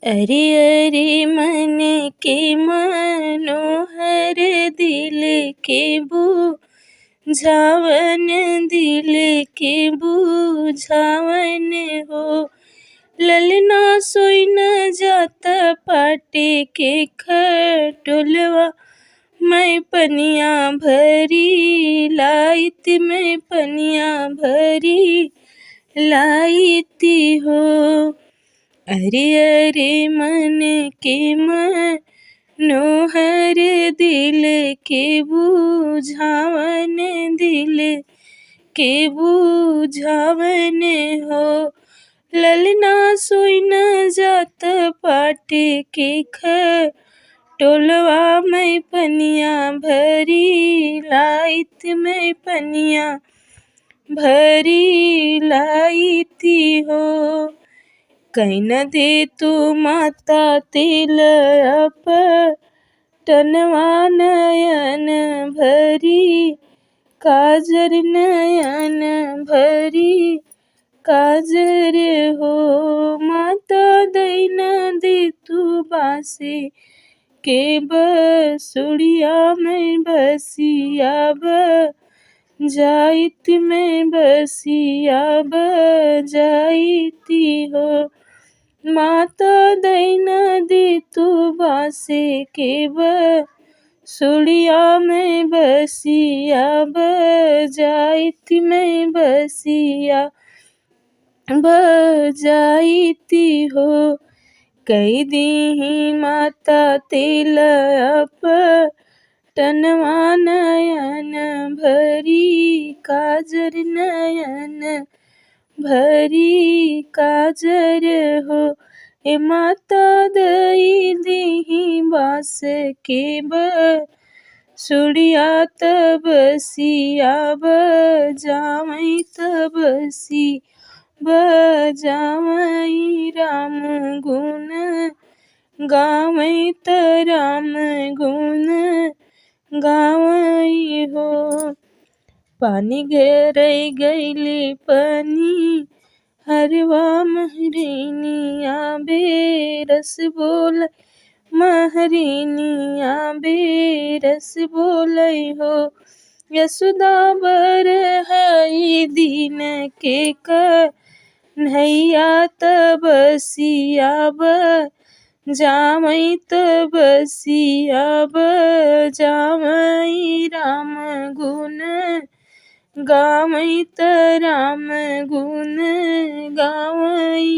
अरे अरे मन के मनोहर दिल के बुझावन, दिल के बुझावन हो। ललना सोई न जाता पाटे के खटोलवा, मैं पनिया भरी लाइत, मैं पनिया भरी लाइती हो। अरे अरे मन के मनोहर दिल के बुझावन, दिल के बुझावन हो। ललना सोई न जात पाटे के खटोलवा, मैं पनिया भरी लाइत, मैं पनिया भरी लाइती हो। कैन दे तू माता तेल अपटनवा, नयन भरी काजर, नयन भरी काजर हो। माता दैन दे तू बासे के बसुड़िया, मैं बसिया बजाइत, मैं बसिया बजाइती हो। माता दैन दे तू बासे के बसुड़िया, मैं बसिया बजाइत, मैं बसिया बजाइती हो। कई दीही माता तेल अपटनवा, नयन भरी काजर, नयन भरी काजर हो। ए माता दई दीही बास के बसुड़िया, तबसिया बजावई, तबसी बजावई। राम गुण गावई त राम गुण गावई हो। पानी घेरई गईली पानी हरवा, महरीनिया बेरस बोल, महरीनिया बेरस बोलई हो। यशोदा बर हई दीन के कन्हैया, तबसिया बजावई, तबसिया बजावई। राम गुण गावई त राम गुण गावई।